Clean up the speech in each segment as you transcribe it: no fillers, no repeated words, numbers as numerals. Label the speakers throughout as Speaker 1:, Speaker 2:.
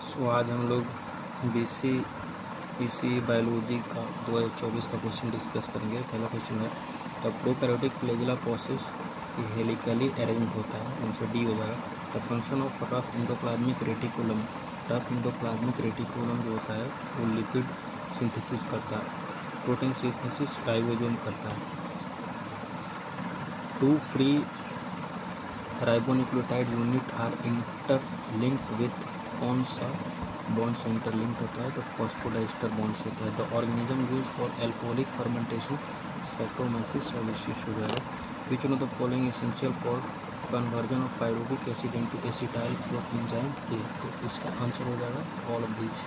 Speaker 1: सो आज हम लोग बीसी पीसी बायोलॉजी का 2024 का क्वेश्चन डिस्कस करेंगे। पहला क्वेश्चन है the prokaryotic flagella process helically arrange होता है, आंसर डी हो जाएगा। The function of rough endoplasmic reticulum, rough endoplasmic reticulum जो होता है वो लिपिड सिंथेसिस करता है, प्रोटीन सिंथेसिस राइबोसोम करता है। Two free ribonucleotide unit are interlinked with कौन सा बॉन्ड से इंटरलिंक्ड होता है, तो फॉस्फोडाइस्टर बॉन्ड से होता है। The organism used for alcoholic fermentation साइटोमेसिस सब्सिट्यूट हो जाएगा। Which one of the following essential for conversion of pyruvic acid into acetyl enzyme A, तो इसका आंसर हो जाएगा all of these.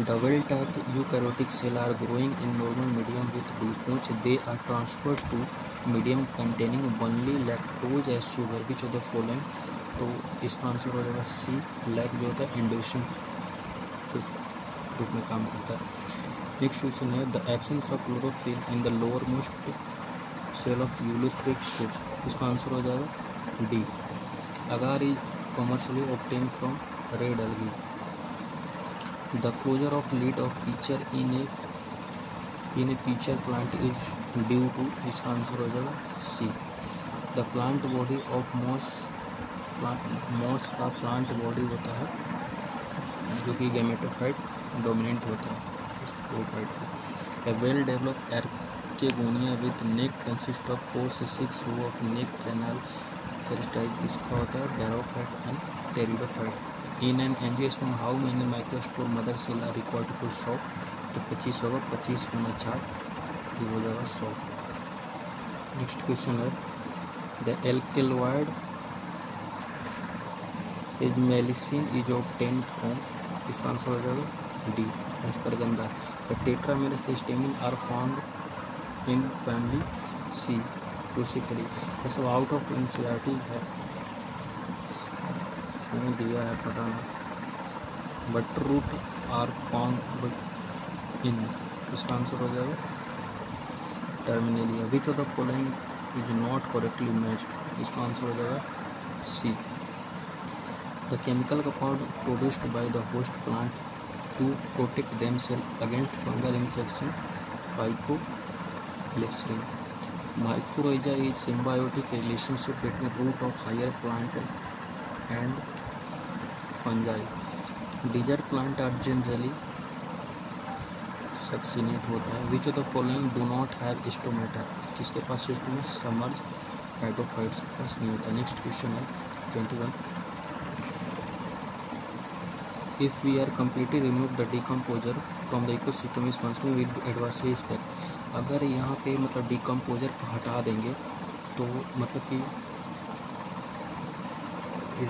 Speaker 1: The well-typed eukaryotic cells are growing in normal medium with glucose. They are transferred to medium containing only lactose as sugar. Which of the following? तो इसका answer हो जाएगा सी, lack जो होता है इंडोसिन के रूप में काम करता है। नेक्स्ट क्वेश्चन है the absence of chlorophyll in the lower most cell of ulothrix fruit, इसका आंसर हो जाएगा D. Agar is commercially obtain from red algae. The closure of lid of pitcher in a pitcher plant is due to, इसका answer हो जाएगा सी। The plant body of moss का plant body होता है जो कि गैमेटोफाइट डोमिनेंट होता है स्पोरोफाइट का। A well developed archegonia with neck consists of 4 से 6 row of neck canal keratinocytes, इसका होता है bryophyte and pteridophyte. In an angiosperm how many microspore mother cell are required to shop, तो 25 होगा, 25 गुना 4 ये हो जाएगा 100। नेक्स्ट क्वेश्चन है the alkaloid ajmalicine is obtained from, इसका आंसर हो जाएगा डी एस्परगंधा। The tetramerous stamen are found in family C Cruciferae. ये सब आउट ऑफ एनसीईआरटी है, क्यों दिया है पता नहीं। But root are found in, इसका आंसर हो जाएगा Terminalia. Which of the following is not correctly matched, इसका आंसर हो जाएगा C. The chemical compound produced by the host plant to protect themself against fungal infection phycoglycerin. Mycorrhiza is symbiotic relationship between root of higher plant and fungi. Desert plant are generally succinate होता है। Which of the following do not have stomata, किसके पास stoma, submerge hydrophytes के पास नहीं होता। Next question है 21 if we are completely remove the decomposer from the ecosystem is functioning with adversely effect. अगर यहाँ पे मतलब डिकम्पोजर को हटा देंगे तो मतलब कि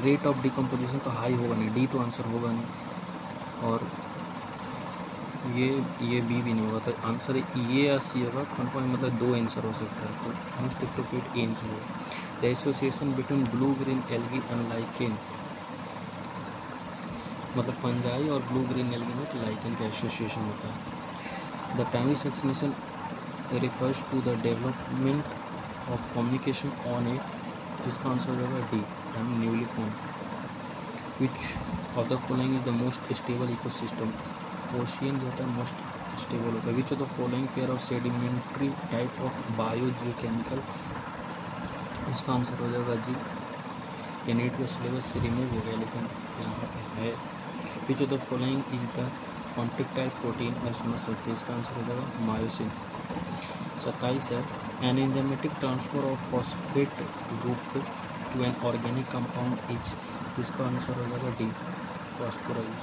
Speaker 1: रेट ऑफ डिकम्पोजिशन तो हाई होगा नहीं, डी तो आंसर होगा नहीं, और ये बी भी नहीं होगा, तो आंसर ये या सी होगा। कन्फर्म मतलब दो आंसर हो सकता है, तो मोस्ट एप्रोप्रिएट ए आंसर होगा। The association between blue green algae and lichen, मतलब फंजाई और ब्लू ग्रीन एल्गी में तो लाइकेन का एसोसिएशन होता है। The primary succession refers to the development of communication on A, तो इसका आंसर हो जाएगा D and newly formed। which of the following is the most stable ecosystem, ocean जो होता है मोस्ट स्टेबल होता है। which of the following pair of sedimentary type of biogeochemical, इसका आंसर हो जाएगा जी। ये नीट के सिलेबस से रिमूव हो गया लेकिन यहाँ पे है। which of the following is the contractile protein as soon as सकते, इसका आंसर हो जाएगा मायोसिन। 27 है an enzymatic transfer of phosphate group to an organic compound is, इसका आंसर हो जाएगा डी फॉस्फोराइज।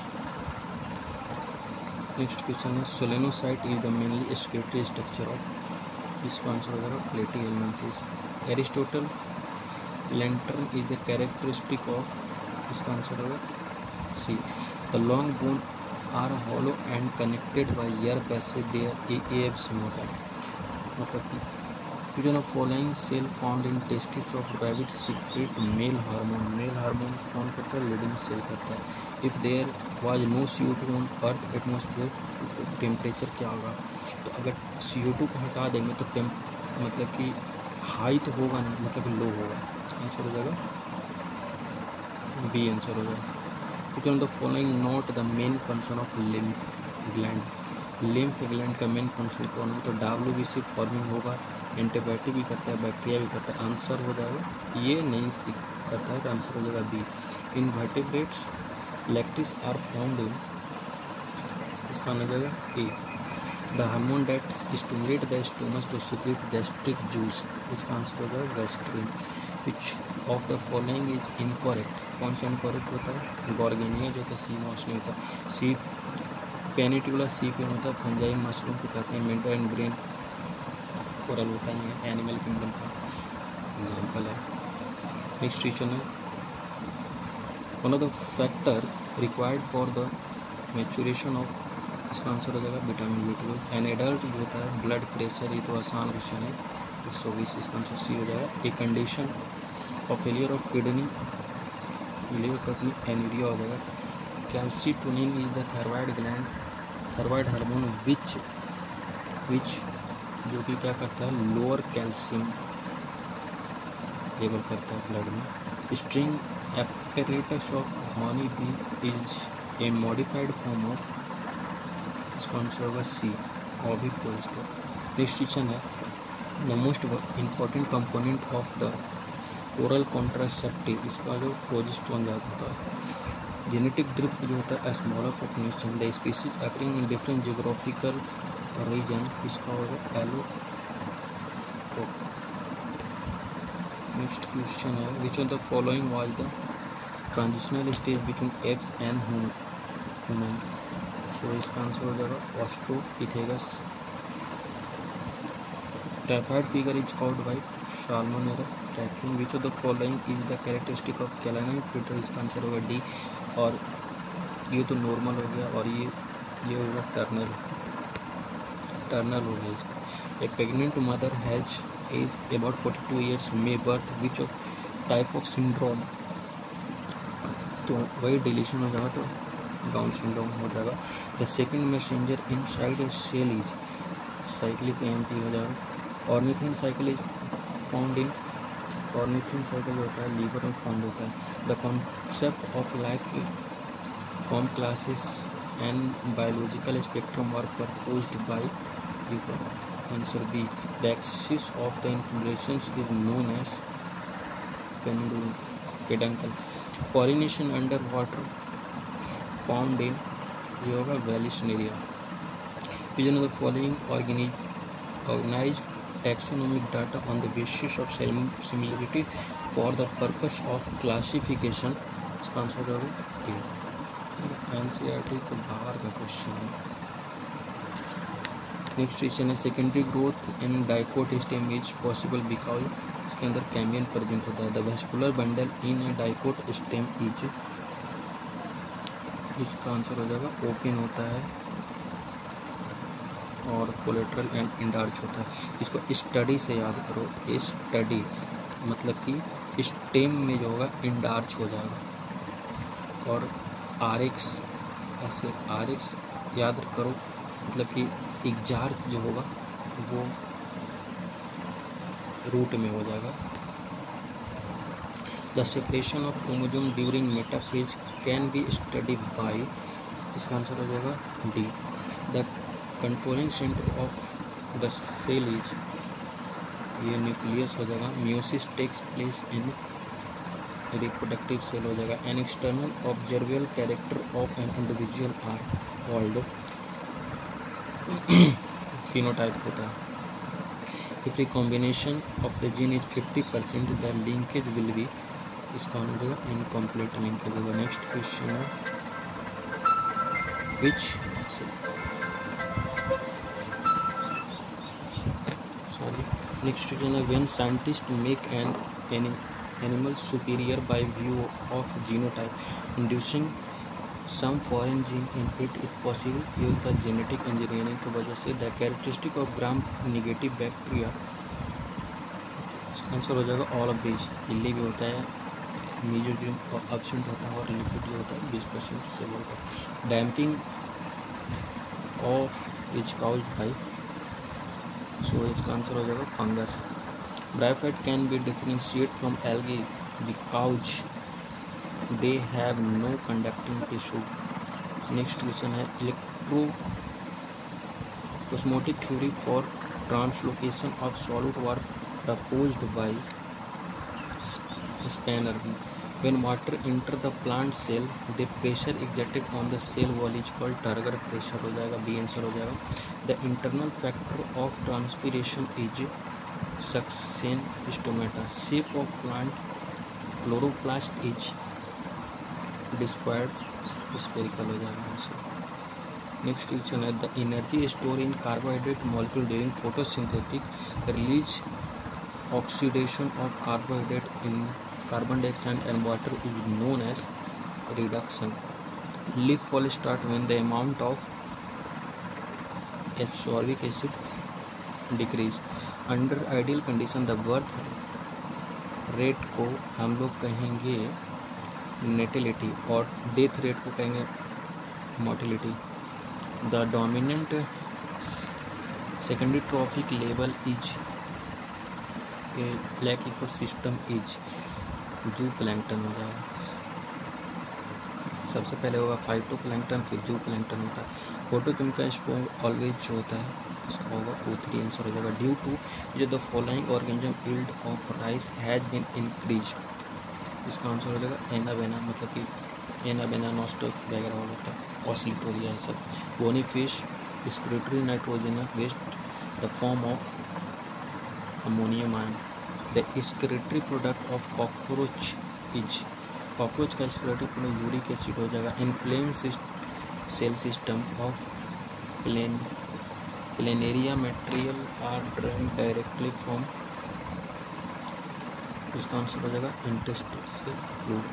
Speaker 1: नेक्स्ट क्वेश्चन है solenocyte is the mainly excretory structure of, इसका आंसर हो जाएगा Platyhelminthes. Aristotle lantern is the characteristic of, इसका answer होगा C. The long bone are hollow and connected by air passage देयर एब्स में होता है, मतलब कि which one of following cell found in testes of rabbit secrete male hormone, male hormone कौन करता है, लीडिंग सेल करता है। If there was no CO2 on earth atmosphere, temperature क्या होगा, तो अगर CO2 को हटा देंगे तो मतलब कि हाई तो होगा नहीं, मतलब कि लो होगा। आंसर हो जाएगा बी आंसर हो जाएगा। which one of the following is not the main function of lymph gland? Lymph gland का मेन फंक्शन कौन है? तो WBC फॉर्मिंग होगा, एंटीबायोटिक भी करता है, बैक्टीरिया भी करता है। आंसर हो जाएगा ये नहीं करता है तो आंसर हो जाएगा B. Invertebrates lacteals are found in, इसका हो जाएगा A. The hormone that stimulate the stomach to secrete gastric juice, इसका आंसर हो जाएगा gastrin. Which of the following is incorrect, कौन सा इनकरेक्ट होता है? गॉर्गेनिया जो होता है सी मॉस नहीं होता, सी पेनिट्यूला सी पे होता है, फंजाई मशरूम को कहते हैं, मेंटल एंड ब्रेन कोरल होता है, एनिमल किंगडम का एग्जाम्पल है। नेक्स्ट क्वेश्चन है one of the factor required for the maturation of, इसका आंसर हो जाएगा विटामिन B12। एन एडल्ट जो होता है ब्लड प्रेशर, ये तो आसान क्वेश्चन है 120, इसका आंसर सी हो जाएगा। A condition of failure of kidney, failure kidney anuria हो जाएगा। Calcitonin is the thyroid gland, thyroid hormone which जो कि क्या करता है? लोअर कैल्शियम लेवल करता है ब्लड में। String apparatus of honey bee is a modified form of, इसका आंसर होगा सी ऑविपोस्टर। नेक्स्ट क्वेश्चन है the most important component of the oral contraceptive, इसका जो प्रोजेस्टेरोन होता है। जेनेटिक ड्रिफ्ट जो होता है smaller population, the species occurring in different geographical region, इसका होगा एलो। नेक्स्ट क्वेश्चन है which of the following was the transitional stage between apes and human, so इसका आंसर हो जाएगा Australopithecus. Typhoid fever is called by Salmonella typhi. Which of the following is the characteristic of कैलाइन filter, इसका answer होगा D. और ये तो normal हो गया और ये होगा टर्नल हो गया इसका। A pregnant mother has age about 42 years may birth which of type of syndrome, तो वही डिलीशन हो जाएगा, तो डाउन सिंड्रोम हो जाएगा। The second messenger inside a cell is cyclic MP हो जाएगा। Ornithine cycle is found in, ornithine cycle जो होता है लीवर में फाउंड होता है। The concept of life form classes and biological spectrum are proposed by people, answer B. The axis of the inflorescence is known as peduncle. Pollination under water found in, ये होगा Vallisneria. Which of the following organized taxonomic data on the basis of similarity for the purpose of classification, इसका answer होगा ए। NCERT को बाहर का question है। Next question है secondary growth in dicot stem is possible because, इसके अंदर Cambrian present होता है। The vascular bundle in A dicot stem is, इसका आंसर हो जाएगा ओपन होता है और कोलेट्रल एंड इंडार्च होता है। इसको स्टडी से याद करो, स्टडी मतलब कि स्टेम में जो होगा इंडार्च हो जाएगा। और आरएक्स, ऐसे आरएक्स याद करो मतलब कि एग्जार्च जो होगा वो रूट में हो जाएगा। The separation of chromosome during metaphase can be study by, इसका आंसर हो जाएगा D. The controlling centre of the cell is, ये न्यूक्लियस हो जाएगा। Meiosis takes place in reproductive cell हो जाएगा। An external observable character of an individual are called phenotype होता है। If the combination of the gene is 50% the linkage will be, इसका हो जाएगा इनकम्प्लीट लिंकेज होगा। नेक्स्ट क्वेश्चन है which next question है when scientist make an animal superior by view of genotype inducing some foreign gene in it is possible, ये होता है genetic engineering की वजह से। The characteristic of gram negative bacteria, answer हो जाएगा ऑल ऑफ दिस। इल्ली भी होता है, मीजोजिन और एब्सेंट होता है और लिपिड जो होता है 20% से बढ़कर। Damping off is caused by, so इसका आंसर हो जाएगा fungus. Bryophyte can be differentiate from algae because, they have no conducting tissue. Next question है electroosmotic theory for translocation of solute were proposed by Spanner. When water enter the plant cell, the pressure exerted on the cell wall is called turgor pressure हो जाएगा, B answer हो जाएगा. The internal factor of transpiration is suction stomata. Shape of plant chloroplast is discoid spherical हो जाएगा answer. Next question है the energy stored in carbohydrate molecule during photosynthetic release oxidation of carbohydrate in carbon dioxide and water is known as reduction. Leaf fall start when the amount of ascorbic acid decrease. Under ideal condition the birth rate को हम लोग कहेंगे natality और death rate को कहेंगे mortality. The dominant secondary trophic level is lake ecosystem is zooplankton हो जाएगा. सबसे पहले होगा फाइटोप्लैंकटन फिर जू प्लैंकटन होता है. फोटोकेमिकल स्पोर ऑलवेज जो होता है इसका होगा O3 आंसर हो जाएगा. ड्यू टू जो the following organism yield of rice has been increased इसका आंसर हो जाएगा एनाबेना मतलब कि एनाबेना नॉस्टोक वगैरह होता है ऑसिलिटोरिया है सब. Bony fish excretory nitrogenous waste the form of ammonium ion. The excretory product of cockroach is cockroach का एक्सक्रीटरी प्रोडक्ट यूरिक एसिड हो जाएगा. Inflame cell system of Planaria material are drain directly from इसका answer हो जाएगा interstitial fluid.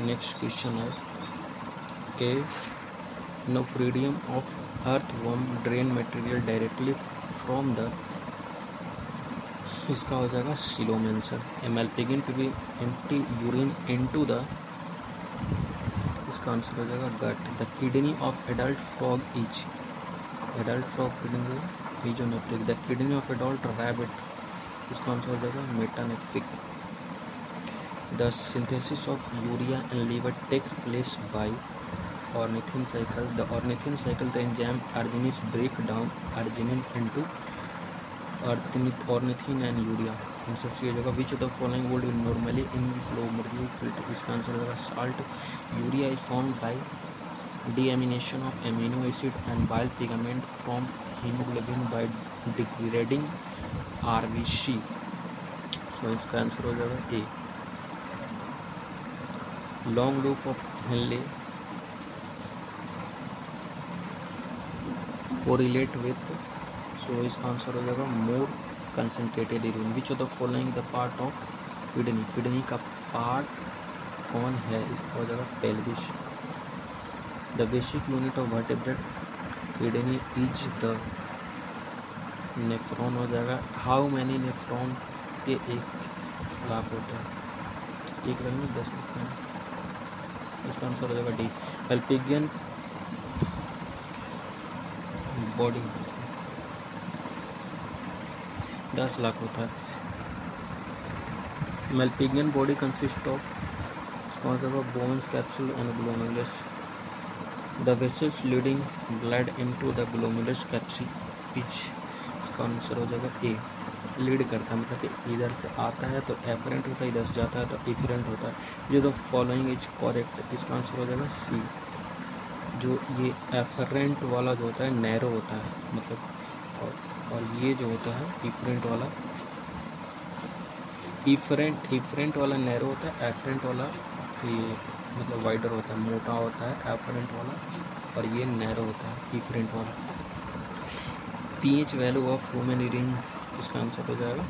Speaker 1: Next question है A nephridium of earthworm drain material directly from the इसका हो जाएगा सिलोम आंसर. एमएलपिगिन to be empty urine into the इसका answer हो जाएगा gut. The kidney of adult frog is adult frog kidney mesonephric. The kidney of adult rabbit इसका answer हो जाएगा metanephric. The synthesis of urea and liver takes place by ornithine cycle. The ornithine cycle the enzyme arginine break down arginine into ornithine and urea. Answer C हो जाएगा. Which of the following would normally in glomerular filter इसका answer हो जाएगा salt. Urea is formed by deamination of amino acid and bile pigment from haemoglobin by degrading RBC. So इसका answer हो जाएगा A. Long loop of Henle correlate with so इसका answer हो जाएगा more concentrated urine. Which of the following the part of kidney kidney का part कौन है इसका हो जाएगा pelvis. The basic unit of vertebrate kidney is the nephron हो जाएगा. हाउ मैनी नेफ्रॉन ये 1,00,000 होता है. 1 लाख में 10 लिखा है इसका आंसर हो जाएगा डी. मल्पिगियन बॉडी 10 लाख होता है. मल्पिगियन बॉडी कंसिस्ट ऑफ इसका मतलब bones capsule and glomerulus. The vessels leading blood into the glomerulus capsule is इसका आंसर हो जाएगा ए. लीड करता है मतलब कि इधर से आता है तो एफरेंट होता है, इधर से जाता है तो इफरेंट होता है. जो द फॉलोइंग इज करेक्ट इसका आंसर हो जाएगा सी. जो ये एफरेंट वाला जो होता है नैरो होता है मतलब और ये जो होता है इफरेंट वाला नैरो होता है. एफरेंट वाला ये मतलब वाइडर होता है मोटा होता है एफरेंट वाला और ये नैरो होता है इफरेंट वाला. PH value of human urine इसका आंसर हो जाएगा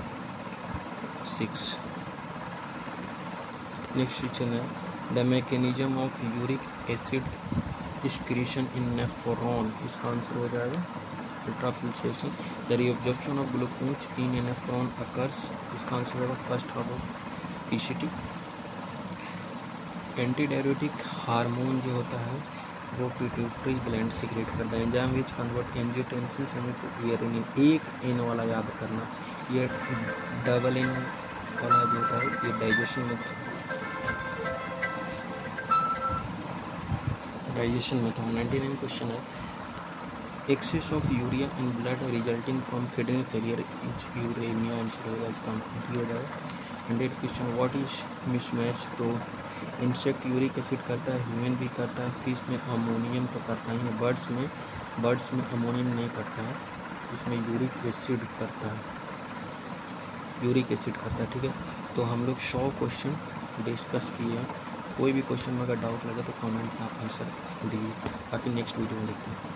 Speaker 1: 6. नेक्स्ट क्वेश्चन है the mechanism of uric acid excretion in nephron इसका आंसर हो जाएगा ultrafiltration. The reabsorption of glucose in A nephron occurs इसका आंसर होगा फर्स्ट होगा पीसीटी. एंटी डायरेटिक हार्मोन जो होता है वो पिट्यूटरी ग्लैंड सीक्रेट करता है. Enzyme which convert angiotensin two urine. एक इन वाला याद करना. ये डबल इन वाला जो होता है ये डाइजेशन में डाइजेशन में था। 99 क्वेश्चन है, excess of urea in blood resulting from kidney failure is uraemia, answer होगा इसका कंप्लीट हो जाएगा। 100 क्वेश्चन, व्हाट इज मिसमैच, तो इंसेक्ट यूरिक एसिड करता है, ह्यूमन भी करता है, फिश में अमोनियम तो करता ही है, बर्ड्स में अमोनियम नहीं करता है, इसमें यूरिक एसिड करता है, यूरिक एसिड करता है। ठीक है, तो हम लोग 100 क्वेश्चन डिस्कस किए हैं। कोई भी क्वेश्चन में अगर डाउट लगे तो कमेंट में आप आंसर दीजिए, बाकी नेक्स्ट वीडियो में देखते हैं।